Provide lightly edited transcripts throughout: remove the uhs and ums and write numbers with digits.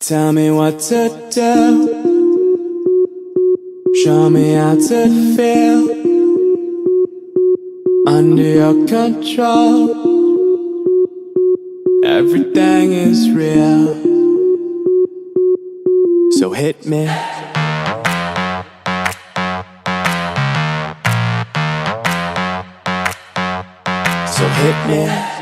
Tell me what to do, show me how to feel under your control. Everything is real, so hit me. So hit me.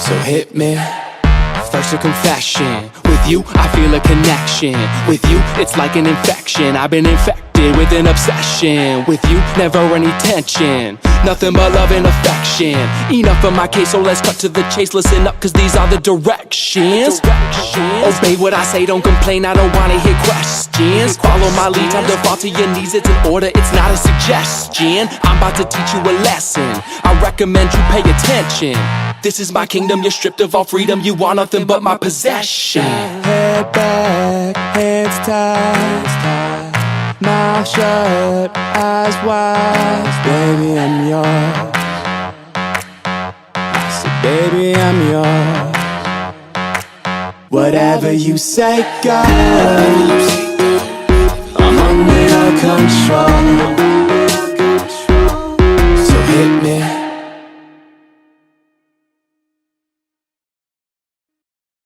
So hit me. First a confession, with you I feel a connection. With you it's like an infection, I've been infected with an obsession. With you never any tension, nothing but love and affection. Enough of my case, so let's cut to the chase. Listen up, cause these are the directions. Obey what I say, don't complain, I don't wanna hear questions. Follow my lead, time to fall to your knees. It's an order, it's not a suggestion. I'm about to teach you a lesson, I recommend you pay attention. This is my kingdom, you're stripped of all freedom. You want nothing but my possession. Head back, heads tight, mouth shut, eyes wide. Baby, I'm yours. I said, baby, I'm yours. Whatever you say, God, I'm under your control.